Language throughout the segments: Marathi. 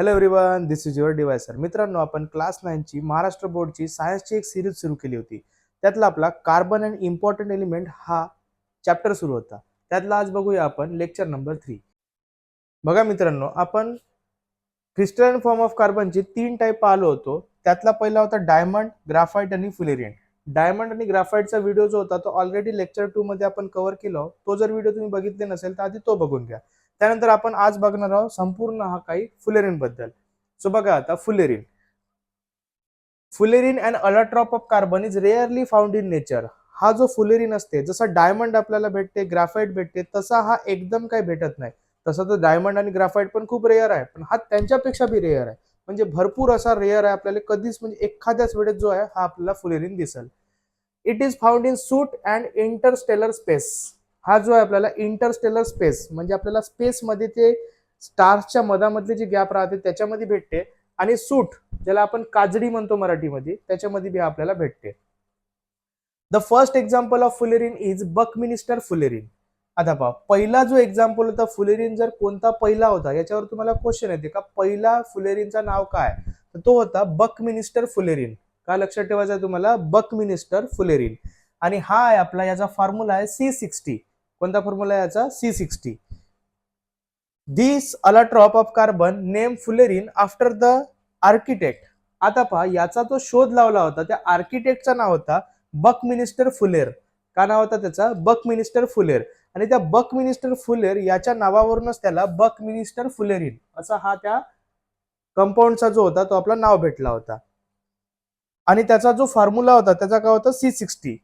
Hello everyone, this is your deviser. मित्रांनो, आपण क्लास 9 ची महाराष्ट्र बोर्डची सायन्सची एक सिरीज सुरू केली होती. त्यातला आपला कार्बन अँड इम्पॉर्टंट एलिमेंट हा चॅप्टर सुरू होता. त्यातला आज बघूया आपण लेक्चर नंबर 3. बघा मित्रांनो, आपण क्रिस्टलाइन फॉर्म ऑफ कार्बनची 3 टाईप पाहिलो होतो. त्यातला पहिला होता डायमंड, ग्राफाइट आणि फ्युलेरिन. डायमंड आणि ग्राफाइटचा व्हिडिओ जो होता तो ऑलरेडी लेक्चर 2 मध्ये आपण कव्हर केला. तो जर व्हिडिओ तुम्ही बघितले नसेल तर आधी तो बघून घ्या. त्यानंतर आपण आज बघणार आहोत संपूर्ण हा काही फुलेरिन बद्दल. सो बघा आता fullerene. Fullerene and allotrope of carbon is rarely found in nature. हा जो फुलेरिन असते, जसा डायमंड आपल्याला भेटते, ग्राफाइट भेटते, तसा हा एकदम काही भेटत नाही. तसं तर डायमंड आणि ग्राफाइट पण खूप रेअर आहे, पण हा त्यांच्यापेक्षा बी रेअर आहे. म्हणजे भरपूर असा रेअर आहे. आपल्याला कधीच म्हणजे एखाद्याच वेळेस जो आहे हा आपल्याला फुलेरिन दिसेल. It is found in suit and Interstellar space. हा जो आहे आपल्याला इंटरस्टेलर स्पेस म्हणजे आपल्याला स्पेस मध्ये ते स्टार्सच्या मधामधले जे गॅप राहते त्याच्यामध्ये भेटते. आणि सूट ज्याला आपण काजडी म्हणतो मराठीमध्ये, त्याच्यामध्ये बी आपल्याला भेटते. The first example of fullerene is buckminster fullerene. आता पहा, पहिला जो एक्झाम्पल होता फुलेरिन, जर कोणता पहिला होता याच्यावर तुम्हाला क्वेश्चन येते का पहिला फुलेरिनचा नाव काय, तर तो होता बकमिनिस्टर फुलेरिन. का लक्षात ठेवायचं आहे तुम्हाला? बकमिनिस्टर फुलेरिन. आणि हा आहे आपला, याचा फॉर्म्युला आहे C60. कोणता फॉर्म्युला आहे याचा? C60. This allotrope of carbon name fullerene after the architect. आता पहा, याचा तो शोध लावला होता त्या आर्किटेक्टचा नाव होता बकमिनिस्टर फुलेर. का नाव होता त्याचा? बकमिनिस्टर फुलेर. आणि त्या बकमिनिस्टर फुलेर याच्या नावावरूनच त्याला बकमिनिस्टर फुलेरिन असा हा त्या कंपाऊंडचा जो होता तो आपला नाव भेटला होता. आणि त्याचा जो फॉर्म्युला होता त्याचा काय होता? C60.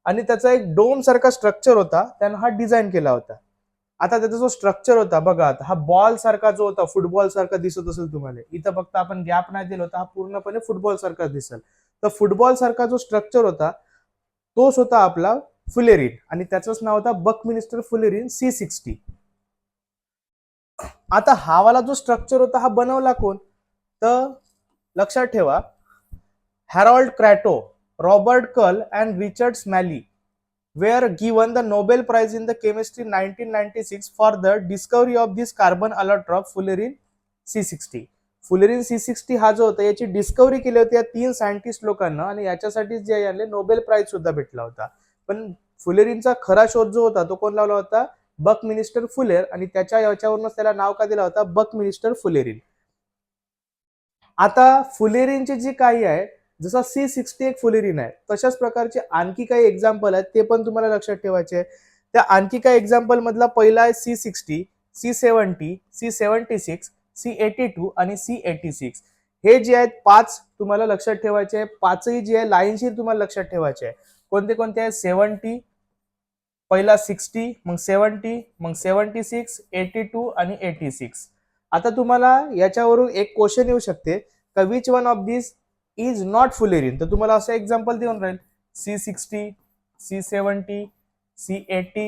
आणि त्याचा एक डोम सारखा स्ट्रक्चर होता, त्यानं हा डिझाईन केला होता. आता त्याचा जो स्ट्रक्चर होता बघा, हा बॉल सारखा जो होता, फुटबॉल सारखा दिसत असेल तुम्हाला. इथं फक्त आपण गॅप नाही दिला होता, हा पूर्णपणे फुटबॉल सारखा दिसेल. तर फुटबॉल सारखा जो स्ट्रक्चर होता तोच होता आपला फुलेरिन. आणि त्याचंच नाव होता बकमिनिस्टर फुलेरिन C60. आता हा वाला जो स्ट्रक्चर होता हा बनवला कोण? तर लक्षात ठेवा, Harold Kroto, Robert Curl and Richard Smalley were given the Nobel Prize in the Chemistry 1996 for the discovery of this carbon allotrope fullerene C60. Fullerene C60 हा जो होता याची डिस्कवरी केली होती या 3 सायंटिस्ट लोकांना, आणि याच्यासाठी जे याने नोबेल प्राइज सुद्धा भेटला होता. पण फुलेरिनचा खरा शोध जो होता तो कोण लावला होता? बकमिनिस्टर फुलेर. आणि त्याच्या याच्यावरूनच त्याला नाव का दिला होता? बकमिनिस्टर फुलेरिन. आता फुलेरिनचे जे काही आहे, जसा C60 एक फुलेरिन आहे, तशाच प्रकारचे आणखी काही एक्झाम्पल आहेत, ते पण तुम्हाला लक्षात ठेवायचे आहे. त्या आणखी काही एक्झाम्पल मधला पहिला आहे C60, C70, C76, C82 आणि C86. हे जे आहेत 5 तुम्हाला लक्षात ठेवायचे आहे. पाचही जे आहे लाईनशीर तुम्हाला लक्षात ठेवायचे आहे. कोणते कोणते आहे? 70, पहिला 60, मग 70, मग 76, 82 आणि 86. आता तुम्हाला याच्यावरून एक क्वेश्चन येऊ शकते का which one of this is not fullerene. तर तुम्हाला असं एक्झाम्पल देऊन राहील C60, C70, C80,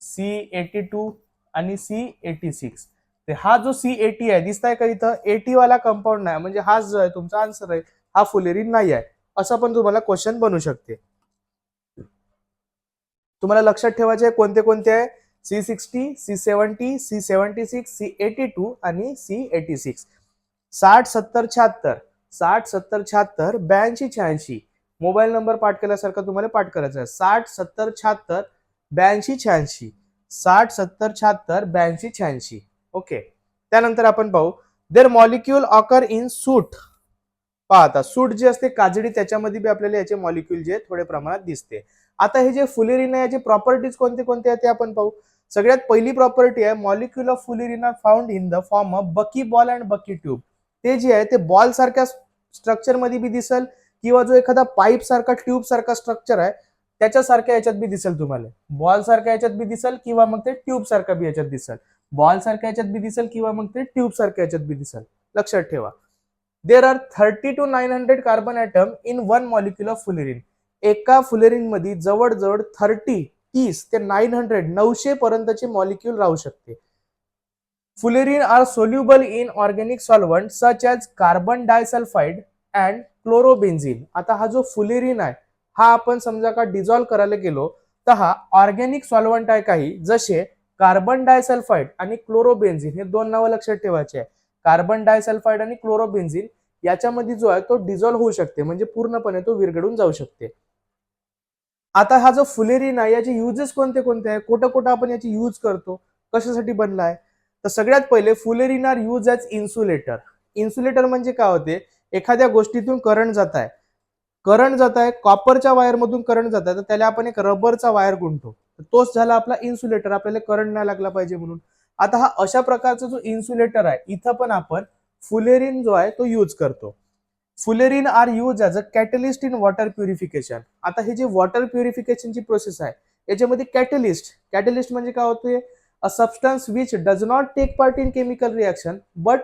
C82 आणि C86. तर हा जो C80 आहे, दिसताय का इथं? 80 वाला कंपाऊंड नाही, म्हणजे हा जो आहे तुमचा आन्सर आहे, हा फुलेरिन नाही आहे. असं पण तुम्हाला क्वेश्चन बनू शकते. तुम्हाला लक्षात ठेवायचे कोणते कोणते आहे? C60, C70, C76, C82 आणि C86. 60 70 76, 60 70 76 82 86. मोबाईल नंबर पाठ केल्यासारखा तुम्हाला पाठ करायचा आहे. 60 70 76 82 86, 60 70 76 82 86. ओके. त्यानंतर आपण पाहू देअर मॉलिक्यूल ऑकर इन सूट. पाहता सूट जे असते काजडी, त्याच्यामध्ये बी आपल्याला याचे मॉलिक्यूल जे थोडे प्रमाणात दिसते. आता हे जे फुलेरिन आहे याचे प्रॉपर्टीज कोणते कोणते आहेत ते आपण पाहू. सगळ्यात पहिली प्रॉपर्टी आहे molecule of fullerene are found in the form of buckyball and buckytube. ते जे आहे ते बॉल सारख्या स्ट्रक्चर मध्ये बी दिसेल, किंवा जो एखादा पाईप सारखा ट्यूब सारखा स्ट्रक्चर आहे त्याच्यासारख्या याच्यात बी दिसेल तुम्हाला. बॉल सारख्या याच्यात बी दिसेल, किंवा मग ते ट्यूब सारखा बी याच्यात दिसेल. बॉल सारख्या याच्यात बी दिसेल, किंवा मग ते ट्यूब सारख्या याच्यात बी दिसेल. लक्षात ठेवा. There are 30 to 900 carbon atom in one molecule of fullerene. एका फुलेरिन मध्ये जवळजवळ 30 ते 900 पर्यंतचे मॉलिक्यूल राहू शकते. Fullerene are soluble in organic solvent such as carbon disulphide and chlorobenzene. आता हा जो फुलेरिन आहे हा आपण समजा का डिझॉल्व्ह करायला गेलो तर हा ऑर्गॅनिक सॉल्व्हंट आहे काही, जसे कार्बन डायसल्फाइड आणि क्लोरोबेन्झिन. हे दोन नावं लक्षात ठेवायचे आहे. कार्बन डायसल्फाइड आणि क्लोरोबेन्झिन याच्यामध्ये जो आहे तो डिझॉल्व्ह होऊ शकते, म्हणजे पूर्णपणे तो विरघळून जाऊ शकते. आता हा जो फुलेरिन आहे याचे युजेस कोणते कोणते आहे, कुठं कुठं आपण याची यूज करतो, कशासाठी बनला आहे? तर सगळ्यात पहिले fullerene are use as insulator. Insulator म्हणजे काय होते, एखाद्या गोष्टीतून करंट जात आहे कॉपरच्या वायर मधून करंट जात आहे, तर त्याला आपण एक रबरचा वायर गुंतो, तोच झाला आपला इन्सुलेटर, आपल्याला करंट नाही लागला पाहिजे म्हणून. आता हा अशा प्रकारचा जो इन्सुलेटर आहे, इथं पण आपण फुलेरिन जो आहे तो यूज करतो. Fullerene are use as a catalyst in water purification. आता हे जे वॉटर प्युरिफिकेशनची प्रोसेस आहे याच्यामध्ये कॅटलिस्ट म्हणजे काय होते, a substance which does not take part in chemical reaction but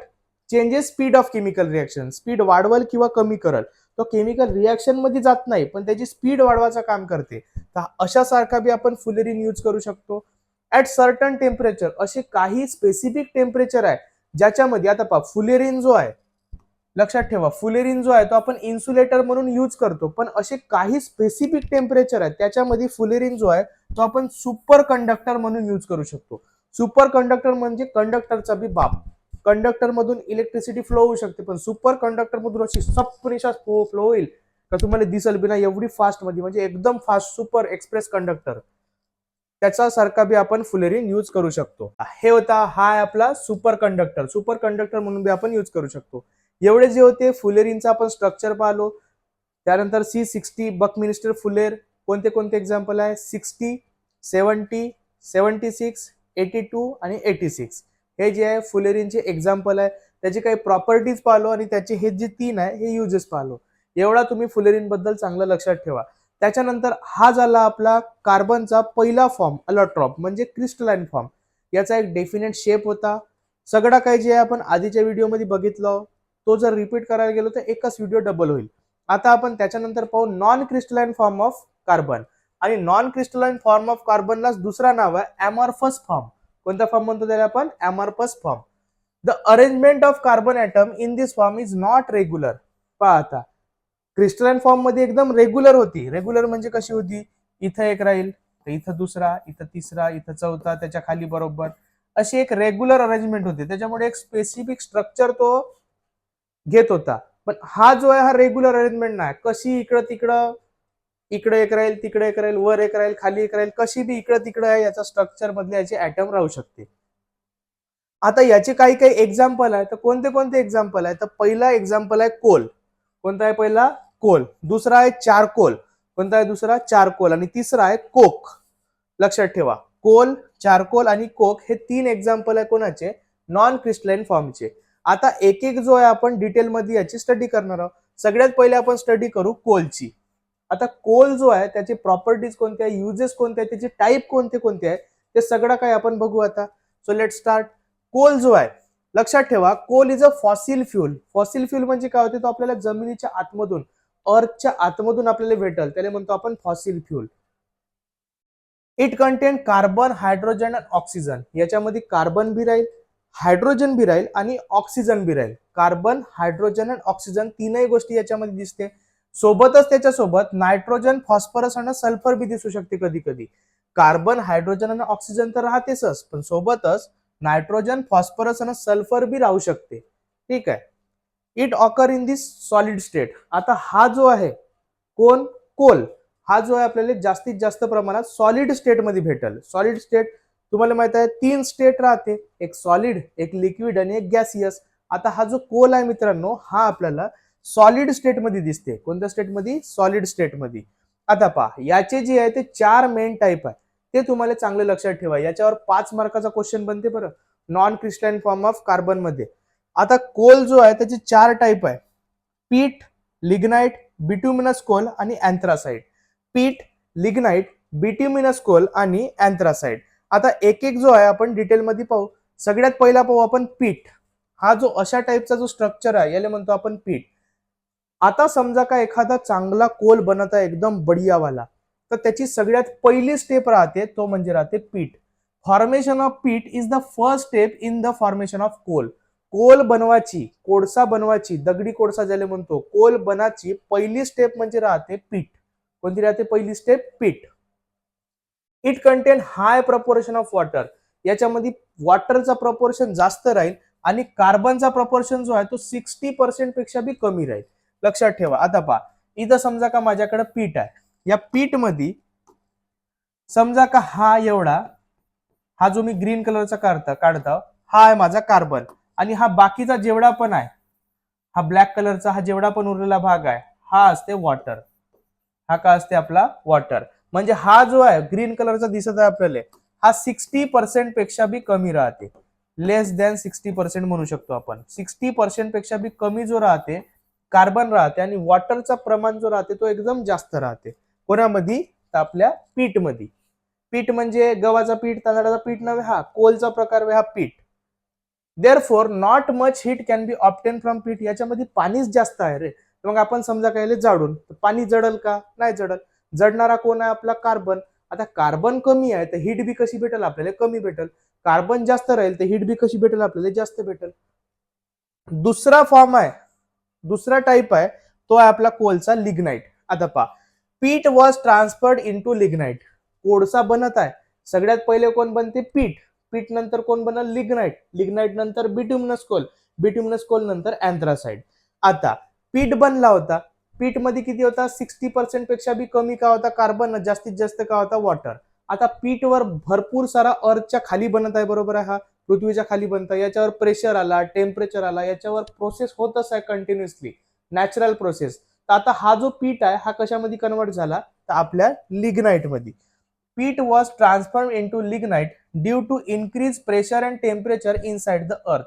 changes speed of chemical reaction. Speed वाढवल किंवा कमी करल, तो केमिकल रिएक्शन मध्ये जात नाही पण त्याची स्पीड वाढवायचं काम करते. तर अशा सारखा बी आपण फुलेरिन यूज करू शकतो. ऍट सर्टन टेम्परेचर, असे काही स्पेसिफिक टेम्परेचर आहे ज्याच्यामध्ये, आता पहा फुलेरिन जो आहे, लक्षात ठेवा फुलेरिन जो आहे तो आपण इन्सुलेटर म्हणून यूज करतो, पण असे काही स्पेसिफिक टेम्परेचर आहे त्याच्यामध्ये फुलेरिन जो आहे तो आपण सुपर कंडक्टर म्हणून यूज करू शकतो. सुपर कंडक्टर म्हणजे कंडक्टरचा बी बाप. कंडक्टर मधून इलेक्ट्रिसिटी फ्लो होऊ शकते, पण सुपर कंडक्टर मधून अशी सप्रेशा फ्लो होईल का तुम्हाला दिसल बिना एवढी फास्ट मध्ये, म्हणजे एकदम फास्ट सुपर एक्सप्रेस कंडक्टर, त्याचा सारखा बी आपण फुलेरिन यूज करू शकतो. हे होता हा आपला सुपर कंडक्टर म्हणून बी आपण यूज करू शकतो. एवढे जे होते फुलेरिनचा आपण स्ट्रक्चर पाहिलो. त्यानंतर C60 बकमिन्स्टर फुलेर, कोणते कोणते एक्झाम्पल आहे, 60, 70, 76, 82 आणि 86, हे जे आहे फुलेरिनचे एक्झाम्पल आहे. त्याचे काही प्रॉपर्टीज पाहिलो आणि त्याचे हे जे 3 आहे हे युजेस पाहिलो. एवढा तुम्ही फुलेरिन बद्दल चांगलं लक्षात ठेवा. त्याच्यानंतर हा झाला आपला कार्बनचा पहिला फॉर्म, अलोट्रॉप म्हणजे क्रिस्टलाइन फॉर्म. याचा एक डेफिनेट शेप होता. सगळं काही जे आपण आधीच्या व्हिडिओमध्ये बघितलं तो जर रिपीट करायला गेलो तर एकच व्हिडिओ डबल होईल. आता आपण त्याच्यानंतर पाहू non crystalline form of carbon. आणि नॉन क्रिस्टलाइन फॉर्म ऑफ कार्बनला दुसरा नाव आहे अमॉर्फस फॉर्म. कोणता फॉर्म म्हणतो त्याला आपण, amorphous form. The arrangement of carbon atom in this form is not regular. पहा आता क्रिस्टलाइन फॉर्म मध्ये एकदम रेग्युलर होती. रेग्युलर म्हणजे कशी होती, इथं एक राहील, इथं दुसरा, इथं तिसरा, इथं चौथा, त्याच्या खाली बरोबर, अशी एक रेग्युलर अरेंजमेंट होती. त्याच्यामुळे एक स्पेसिफिक स्ट्रक्चर तो घेत होता. पण हा जो आहे हा रेग्युलर अरेंजमेंट नाही, कशी इकडं तिकडं, इकडे एक राहील, तिकडे एक राहील, वर एक राहील, खाली एक राहील, कशी बी इकडं तिकडं आहे, याचा स्ट्रक्चर मधले याचे ऍटम राहू शकते. आता याचे काही काही एक्झाम्पल आहे, तर कोणते कोणते एक्झाम्पल आहे, तर पहिला एक्झाम्पल आहे कोल. कोणता आहे पहिला, कोल. दुसरा आहे चारकोल. कोणता आहे दुसरा, चारकोल. आणि तिसरा आहे कोक. लक्षात ठेवा, कोल, चारकोल आणि कोक हे 3 एक्झाम्पल आहे कोणाचे, नॉन क्रिस्टलाइन फॉर्मचे. आता एक एक जो आहे आपण डिटेल मध्ये याची स्टडी करणार आहोत. सगळ्यात पहिले आपण स्टडी करू कोलची. आता कोल जो आहे त्याचे प्रॉपर्टीज कोणते आहे, युजेस कोणते आहेत, त्याचे टाईप कोणते कोणते आहे, ते सगळं काही आपण बघू आता. So let start. कोल जो आहे, लक्षात ठेवा coal is a fossil fuel. Fossil fuel म्हणजे काय होते, तो आपल्याला जमिनीच्या आतमधून, अर्थच्या आतमधून आपल्याला भेटल, त्याला म्हणतो आपण fossil fuel. It content carbon, hydrogen आणि ऑक्सिजन. याच्यामध्ये कार्बन बी राहील, हायड्रोजन बी राहील आणि ऑक्सिजन बी राहील. कार्बन, हायड्रोजन आणि ऑक्सिजन तीनही गोष्टी याच्यामध्ये दिसते. सोबतच त्याच्यासोबत नायट्रोजन, फॉस्फरस आणि सल्फर बी दिसू शकते कधी कधी. कार्बन, हायड्रोजन आणि ऑक्सिजन तर राहतेच, पण सोबतच नायट्रोजन, फॉस्फरस आणि सल्फर बी राहू शकते. ठीक आहे. It occur in this solid state. आता हा जो आहे कोण, कोल, हा जो आहे आपल्याला जास्तीत जास्त प्रमाणात सॉलिड स्टेट मध्ये भेटेल. सॉलिड स्टेट तुम्हाला माहित आहे 3 स्टेट राहते, एक सॉलिड, एक लिक्विड आणि एक गॅसियस. आता हा जो कोल आहे मित्रांनो, हा आपल्याला सॉलिड स्टेट मध्ये दिसते. कोणत्या स्टेट मध्ये, सॉलिड स्टेट मध्ये. आता पहा याचे जे आहे ते 4 मेन टाईप आहे, ते तुम्हाला चांगले लक्षात ठेवा. याच्यावर 5 मार्काचा क्वेश्चन बनते बरं, non crystalline form of carbon मध्ये. आता कोल जो आहे त्याचे 4 टाईप आहे, पीट, लिग्नाइट, बिट्युमिनस कोल आणि अँथ्रासाइड. पीट, लिग्नाइट, बिट्युमिनस कोल आणि अँथ्रासाइड. आता एक एक जो आहे आपण डिटेलमध्ये पाहू. सगळ्यात पहिला पाहू आपण पीट. हा जो अशा टाईपचा जो स्ट्रक्चर आहे याला म्हणतो आपण पीट. आता समजा का एखादा चांगला कोल बनत आहे एकदम बढियावाला, तर त्याची सगळ्यात पहिली स्टेप राहते तो म्हणजे राहते peat. Formation of peat is the first step in the formation of coal. Coal बनवायची, कोळसा बनवायची, दगडी कोळसा ज्याला म्हणतो, कोल बनाची पहिली स्टेप म्हणजे राहते पीट. कोणती राहते पहिली स्टेप, पीट. It content high proportion of water. याच्यामध्ये वॉटरचा प्रपोर्शन जास्त राहील, आणि कार्बनचा प्रपोर्शन जो आहे तो 60% पेक्षा बी कमी राहील. लक्षात ठेवा. आता पहा, इथं समजा का माझ्याकडे पीठ आहे. या पीठ मध्ये समजा का हा एवढा, हा जो मी ग्रीन कलरचा काढतो हा आहे माझा कार्बन, आणि हा बाकीचा जेवढा पण आहे, हा ब्लॅक कलरचा हा जेवढा पण उरलेला भाग आहे, हा असते वॉटर. हा का असते आपला वॉटर. म्हणजे हा जो आहे ग्रीन कलरचा दिसत आहे आपल्याला, हा 60% पेक्षा बी कमी राहते. लेस दॅन 60% म्हणू शकतो आपण. 60% पेक्षा बी कमी जो राहते कार्बन राहते, आणि वॉटरचा प्रमाण जो राहते तो एकदम जास्त राहते. कोणामध्ये? तर आपल्या पीठ मध्ये. पीठ म्हणजे गव्हाचा पीठ, तांदळाचा पीठ नव्हे, हा कोलचा प्रकार हा पीठ. Therefore not much heat can be obtain from पीठ. याच्यामध्ये पाणीच जास्त आहे रे. मग आपण समजा काय जाळून, पाणी जडल का? नाही जडल. जडणारा कोण आहे? आपला कार्बन. आता कार्बन कमी आहे तर हीट बी कशी भेटेल आपल्याला? कमी भेटेल. कार्बन जास्त राहील तर हीट बी कशी भेटेल आपल्याला? जास्त भेटेल. दुसरा फॉर्म आहे, दुसरा टाइप आहे, तो आहे आपला कोलचा लिग्नाइट. आता पहा, पीठ वॉज ट्रान्सफर्ड इनटू लिग्नाइट. कोळसा बनत आहे, सगळ्यात पहिले कोण बनते? पीठ. पीठ नंतर कोण बनल? लिग्नाइट. लिग्नाइट नंतर बिट्युमिनस कोल. बिट्युमिनस कोल नंतर अँथ्रासाइड. आता पीठ बनला होता, पीठ मध्ये किती होता? 60% पेक्षा बी कमी का होता कार्बन, जास्तीत जास्त का होता? वॉटर. आता पीठ वर भरपूर सारा अर्थच्या खाली बनत आहे, बरोबर आहे, हा पृथ्वीच्या खाली बनतं. याच्यावर प्रेशर आला, टेम्परेचर आला, याच्यावर प्रोसेस होतच आहे कंटिन्युअसली, नॅचरल प्रोसेस. तर आता हा जो पीठ आहे हा कशामध्ये कन्वर्ट झाला? तर आपल्या लिग्नाइट मध्ये. Peat was transform into lignite due to increase pressure and temperature inside the earth.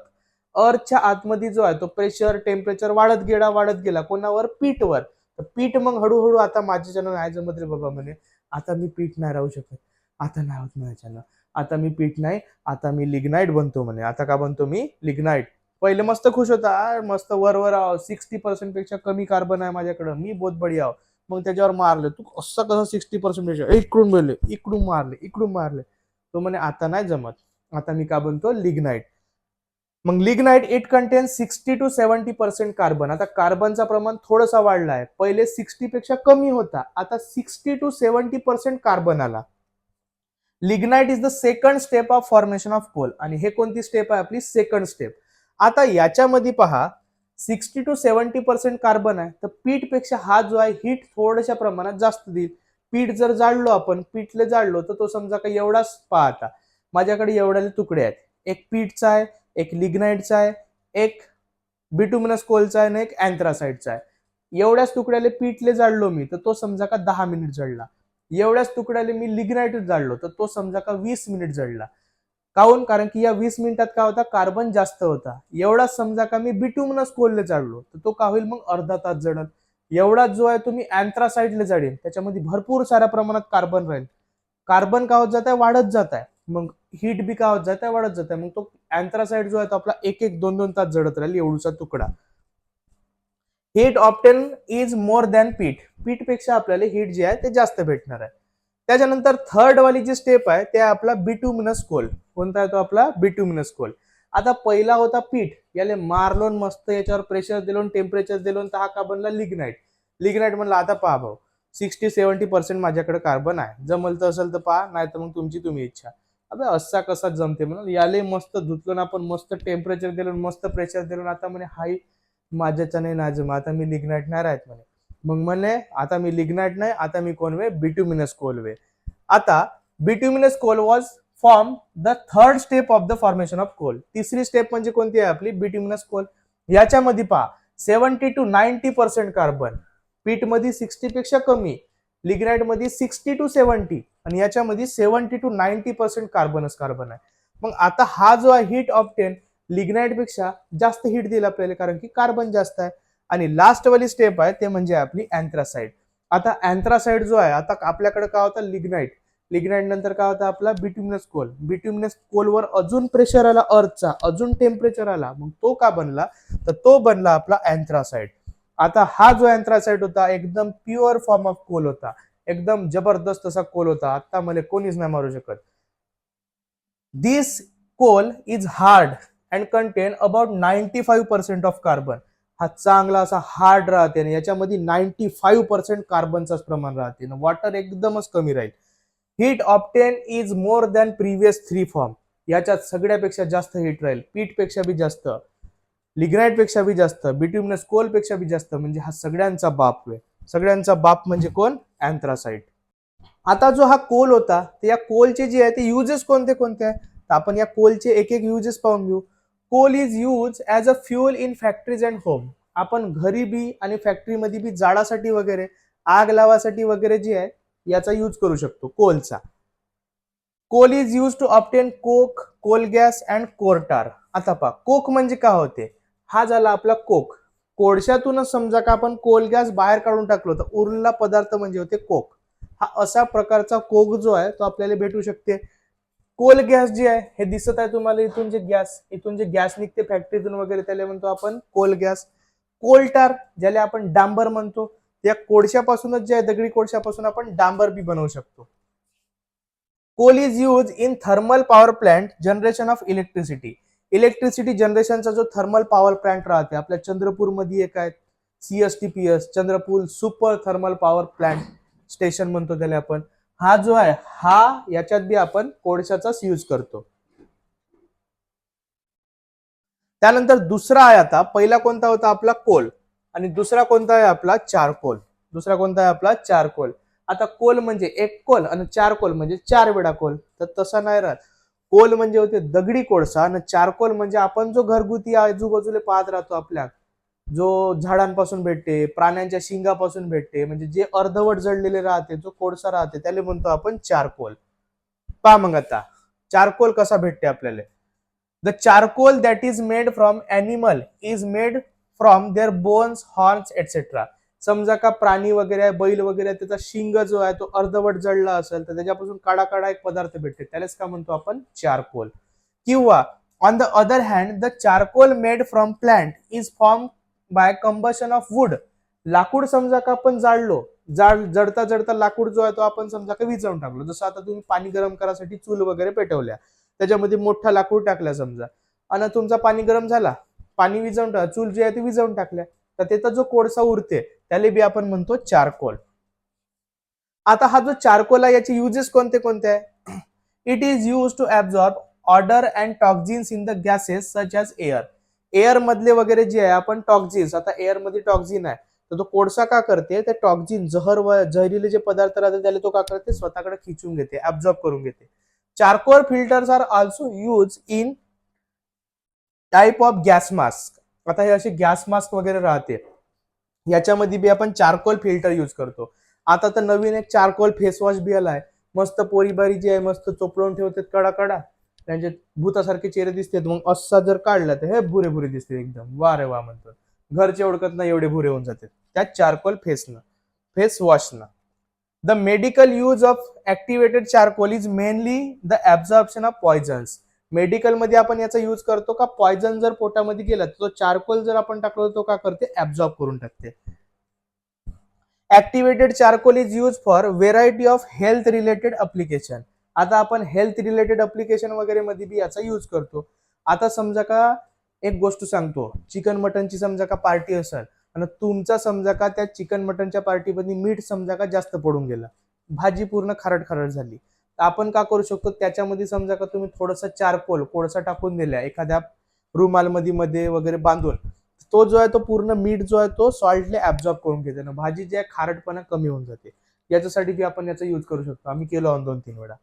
अर्थच्या आतमध्ये जो आहे तो प्रेशर टेम्परेचर वाढत गेला कोणावर? पीठवर. तर पीठ मग हळूहळू, आता माझ्याच्यानं नाही जमत रे बाबा म्हणे, आता मी पीठ नाही राहू शकत, आता नाही होत माझ्याच्यानं, आता मी पीठ नाही, आता मी लिग्नाइट बनतो म्हणे. आता का बनतो मी? लिग्नाइट. पहिले मस्त खुश होता, मस्त वर 60% पेक्षा कमी कार्बन आहे माझ्याकडे, मी बहुत बढिया. मग त्याच्यावर मारले, तू असं कसं 60% पेक्षा? इकडून बोलले, इकडून मारले, इकडून मारले. तो म्हणे आता नाही जमत, आता मी का बनतो? लिग्नाइट. मग lignite it content 60 to 70% carbon. आता कार्बनचा प्रमाण थोडासा वाढला आहे, पहिले 60 पेक्षा कमी होता, आता 60 to 70% कार्बन आला. Lignite is the second step of formation of coal. आणि हे कोणती स्टेप आहे? आपली सेकंड स्टेप. आता याच्यामध्ये पहा, 60 to 70% कार्बन आहे, तर पीठ पेक्षा हा जो आहे हीट थोड्याशा प्रमाणात जास्त देईल. पीठ जर जाळलो आपण, पीठले जाळलो, तर तो समजा का एवढाच पाहता, माझ्याकडे एवढ्याले तुकडे आहेत, एक पीठचा आहे, एक लिग्नाइटचा आहे, एक बिटुमिनस कोलचा आहे, आणि एक अँथ्रासाइडचा आहे. एवढ्याच तुकड्याले पीठले जाळलो मी, तर तो समजा का 10 मिनिट जळला. एवढ्याच तुकड्याले मी लिग्नाइट जाळलो, तर तो समजा का 20 मिनिट जळला. काऊन? कारण की या 20 मिनिटात काय होता? कार्बन जास्त होता. एवढाच समजा का मी बिटुमिनस कोलले जाळलो, तर तो का होईल? मग अर्धा तास जळल. एवढाच जो आहे तुम्ही अँथ्रासाइडले जाळेल, त्याच्यामध्ये भरपूर साऱ्या प्रमाणात कार्बन राहील. कार्बन का होत जात आहे? वाढत जात आहे. मग हीट बी का होत जात आहे? वाढत जात आहे. मग तो अँथ्रासाइड जो आहे तो आपला 1-2 तास जळत राहील, एवढूचा तुकडा. Heat obtain is more than peat. Peat पेक्षा आपल्याला हीट जे आहे ते जास्त भेटणार आहे. त्याच्यानंतर थर्ड वाली जी स्टेप आहे ते आपला बिटुमिनस कोल. कोणता आहे तो? आपला बिटुमिनस कोल. आता पहिला होता पीठ, याले मारलो मस्त, याच्यावर प्रेशर दिलो, टेम्परेचर दिलो, तर हा का बनला? लिग्नाइट. लिग्नाइट म्हणला आता पहा भाऊ, 60-70% माझ्याकडे कार्बन आहे, जमल तर असेल तर पहा, नाही तर मग तुमची तुम्ही इच्छा. अबे असा कसा जमते म्हणून याले मस्त धुतलो ना आपण, मस्त टेम्परेचर दिलो, मस्त प्रेशर दिलो, आता म्हणे हाई माझ्याच्या नाही नाजम, आता मी लिग्नाइट नाही राहत म्हणे. मग म्हणे आता मी लिग्नाइट नाही, आता मी कोण वे? बिटुमिनस कोल वे. आता bituminous coal was form the third step of the formation of coal. तिसरी स्टेप म्हणजे कोणती आहे आपली? Bituminous coal. याच्यामध्ये पहा 70 to 90% कार्बन, पीठ मध्ये 60 पेक्षा कमी, लिग्नाइट मध्ये 60 to 70, आणि याच्यामध्ये 70 to 90% कार्बनच कार्बन आहे. मग आता हा जो आहे हीट ऑप्टेन लिग्नाइट पेक्षा जास्त हीट दिला आपल्याला, कारण की कार्बन जास्त आहे. आणि लास्ट वाली स्टेप आहे ते म्हणजे आपली अँथ्रासाइड. आता अँथ्रासाइड जो आहे, आता आपल्याकडे काय होता? लिग्नाइट. लिग्नाइट नंतर काय होता? आपला बिटुमिनस कोल. बिटुमिनस कोलवर अजून प्रेशर आला अर्थचा, अजून टेम्परेचर आला, मग तो का बनला? तर तो बनला आपला अँथ्रासाइड. आता हा जो अँथ्रासाइड होता एकदम प्युअर फॉर्म ऑफ कोल होता, एकदम जबरदस्त असा कोल होता, आता मला कोणीच नाही मारू शकत. This coal is hard and contain about 95% of carbon. हा चांगला असा हार्ड राहते, आणि याच्यामध्ये 95% कार्बनचाच प्रमाण राहते, वॉटर एकदमच कमी राहील. Heat obtain is more than previous 3 form. याच्यात सगळ्यापेक्षा जास्त हिट राहील, पीठ पेक्षा बी जास्त, लिग्नाइट पेक्षा बी जास्त, बिट्युमिनस कोल पेक्षा बी जास्त, म्हणजे हा सगळ्यांचा बाप आहे. सगळ्यांचा बाप म्हणजे कोण? अँथ्रासाइट. आता जो हा कोल होता, तर या कोलचे जे आहे ते युजेस कोणते कोणते आहे, तर आपण या कोलचे एक एक युजेस पाहून घेऊ. Coal is use as a fuel in factories and home. आपण घरी बी आणि फॅक्टरीमध्ये बी जाळासाठी वगैरे, आग लावासाठी वगैरे जे आहे याचा यूज करू शकतो कोलचा. Coal is use to obtain coke, coal gas and coal tar. आता पहा, कोक म्हणजे काय होते, हा झाला आपला कोक. कोळशातूनच समजा का आपण कोल गॅस बाहेर काढून टाकलो तर उरलेला पदार्थ म्हणजे होते कोक. हा असा प्रकारचा कोक जो आहे तो आपल्याला भेटू शकते. कोल गॅस जे आहे हे दिसत आहे तुम्हाला, इथून जे गॅस निघते फॅक्टरीतून वगैरे त्याला म्हणतो आपण कोल गॅस. कोलटार ज्याला आपण डांबर म्हणतो, त्या कोळशापासूनच जे आहे, दगडी कोळशापासून आपण डांबर बी बनवू शकतो. Coal is use in thermal power plant generation of electricity. Electricity जनरेशनचा जो थर्मल पॉवर प्लांट राहते आपल्या चंद्रपूरमध्ये एक आहे, CSTPS Chandrapur super thermal power plant station म्हणतो त्याला आपण. हा जो आहे हा याच्यात बी आपण कोळशाचाच यूज करतो. त्यानंतर दुसरा आहे, आता पहिला कोणता होता आपला कोल, आणि दुसरा कोणता आहे आपला चारकोल. दुसरा कोणता आहे आपला चारकोल. आता कोल म्हणजे एक कोल आणि चारकोल म्हणजे 4 वेळा कोल, तर तसा नाही राहत. कोल म्हणजे होते दगडी कोळसा आणि चारकोल म्हणजे आपण जो घरगुती आजूबाजूला पाहत राहतो आपल्या, जो झाडांपासून भेटते, प्राण्यांच्या शिंगापासून भेटते, म्हणजे जे अर्धवट जळलेले राहते, जो कोळसा राहते त्याला म्हणतो आपण चारकोल. पहा मग आता चारकोल कसा भेटते आपल्याला. The charcoal that is made from animal is made from their bones, horns etcetera. समजा का प्राणी वगैरे आहे, बैल वगैरे आहे, त्याचा शिंग जो आहे तो अर्धवट जळला असेल तर त्याच्यापासून काळा काळा एक पदार्थ भेटते, त्यालाच का म्हणतो आपण चारकोल. किंवा on the other hand the charcoal made from plant is form by combustion of wood. लाकूड समजा का आपण जाळलो, जडता जडता लाकूड जो आहे तो आपण समजा का विझवून टाकलो. जसं आता तुम्ही पाणी गरम करायसाठी चूल वगैरे पेटवल्या, त्याच्यामध्ये मोठा लाकूड टाकला समजा, आणि तुमचा पाणी गरम झाला, पाणी विझवून टाकलं, चूल जी आहे ती विझवून टाकल्या, तर त्याचा जो कोळसा उरते त्याला बी आपण म्हणतो चारकोल. आता हा जो चारकोल आहे याचे युजेस कोणते कोणते आहे. It is use to absorb odour and toxins in the gases such as air. Air मधले वगैरे जे आहे आपण टॉक्झिन्स, आता एअर मध्ये टॉक्झिन आहे तर तो कोळसा का करते, ते टॉक्झिन जहरीले जे पदार्थ राहते त्याला तो का करते, स्वतःकडे खिचून घेते, ऍब्झॉर्ब करून घेते. Charcoal filters are also use in type of gas mask. आता हे असे गॅस मास्क वगैरे राहते, याच्यामध्ये बी आपण चारकोल फिल्टर यूज करतो. आता तर नवीन एक चारकोल फेस वॉश बी आलाय, मस्त पोरीबारी जे आहे मस्त चोपडून ठेवतात कडा कडा, त्यांचे भूतासारखे चेहरे दिसतात, मग असा जर काढला तर हे भुरे भुरे दिसते एकदम, वा रे वा म्हणतात, घरचे ओळखत नाही एवढे भुरे होऊन जाते त्या चारकोल फेस वॉशनं. The medical use of activated charcoal is mainly the absorption of poisons. Medical मध्ये आपण याचा यूज करतो का, पॉयझन जर पोटामध्ये गेला तर तो चारकोल जर आपण टाकलो तो का करते, ऍब्झॉर्ब करून टाकते. Activated charcoal is use for variety of health related application. आता आपण हेल्थ रिलेटेड अप्लिकेशन वगैरे मध्ये बी याचा यूज करतो. आता समजा का एक गोष्ट सांगतो, चिकन मटनची समजा का पार्टी असेल आणि तुमचा समजा का त्या चिकन मटनच्या पार्टीमध्ये मीठ समजा का जास्त पडून गेला, भाजी पूर्ण खारट खारट झाली, तर आपण का करू शकतो, त्याच्यामध्ये समजा का तुम्ही थोडंसं चारकोल कोळसा टाकून दिल्या एखाद्या रुमाल मध्ये वगैरे बांधून, तो जो आहे तो पूर्ण मीठ जो आहे तो सॉल्टले ऍब्झॉर्ब करून घेते ना, भाजी जी आहे खारटपणा कमी होऊन जाते. याच्यासाठी बी आपण याचा यूज करू शकतो, आम्ही केलो 2-3 वेळा.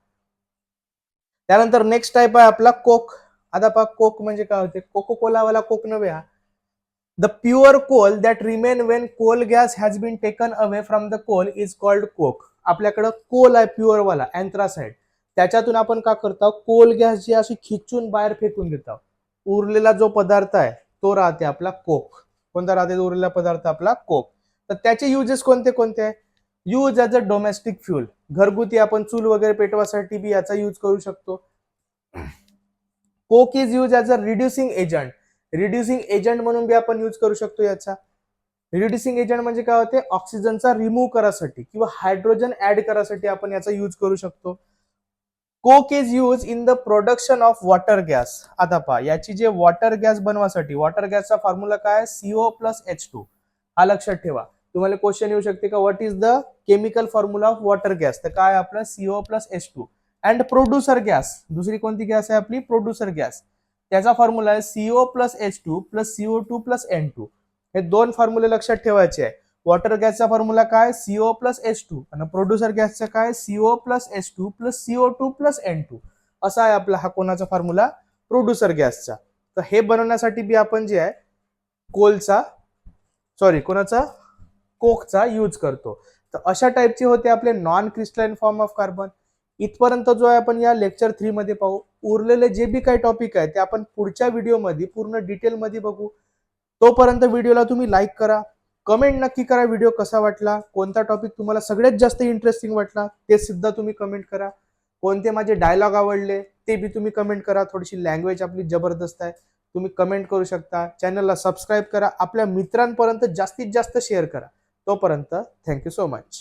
त्यानंतर नेक्स्ट टाइप आहे आपला कोक. आता पहा कोक म्हणजे काय होते, कोको कोलावाला कोक नव्हे हा. The pure coal that remain when coal gas has been taken away from the coal is called coke. आपल्याकडं कोल आहे प्युअर वाला अँथ्रासाइड, त्याच्यातून आपण का करतो, कोल गॅस जी अशी खिचून बाहेर फेकून देतो, उरलेला जो पदार्थ आहे तो राहते आपला कोक. कोणता राहते उरलेला पदार्थ, आपला कोक. तर त्याचे युजेस कोणते कोणते आहे. Use as a domestic fuel, घरगुती आपण चूल वगैरे पेटवासाठी बी याचा यूज करू शकतो. Coke is use as a reducing agent. Reducing agent म्हणून बी आपण यूज करू शकतो याचा. रिड्युसिंग एजंट म्हणजे काय होते, ऑक्सिजनचा रिमूव्ह करायसाठी किंवा हायड्रोजन ऍड करायसाठी आपण याचा यूज करू शकतो. Coke is use in the production of water gas. आता पहा याची जे वॉटर गॅस बनवासाठी, वॉटर गॅसचा फॉर्म्युला काय, CO+H2. हा लक्षात ठेवा, तुम्हाला क्वेश्चन येऊ शकते का what is the chemical formula of water gas, तर काय आपलं CO+H2. अँड प्रोड्युसर गॅस, दुसरी कोणती गॅस आहे आपली प्रोड्युसर गॅस, त्याचा फॉर्म्युला आहे CO plus H2 plus CO2 plus N2. हे दोन फॉर्म्युले लक्षात ठेवायचे आहे. वॉटर गॅसचा फॉर्म्युला काय CO प्लस H2 आणि प्रोड्युसर गॅसचा काय CO plus H2 plus CO2 plus N2. असा आहे आपला हा कोणाचा फॉर्म्युला प्रोड्युसर गॅसचा. तर हे बनवण्यासाठी बी आपण जे आहे कोणाचा कोकचा यूज करतो. तर अशा टाईपचे होते आपले non crystalline form of carbon. इथपर्यंत जो आहे आपण या लेक्चर 3 मध्ये पाहू. उरलेले जे बी काही टॉपिक आहे ते आपण पुढच्या व्हिडिओमध्ये पूर्ण डिटेलमध्ये बघू. तोपर्यंत व्हिडिओला तुम्ही लाईक करा, कमेंट नक्की करा व्हिडिओ कसा वाटला, कोणता टॉपिक तुम्हाला सगळ्यात जास्त इंटरेस्टिंग वाटला ते सुद्धा तुम्ही कमेंट करा. कोणते माझे डायलॉग आवडले ते बी तुम्ही कमेंट करा. थोडीशी लँग्वेज आपली जबरदस्त आहे, तुम्ही कमेंट करू शकता. चॅनलला सबस्क्राईब करा, आपल्या मित्रांपर्यंत जास्तीत जास्त शेअर करा. तोपर्यंत थँक्यू सो मच.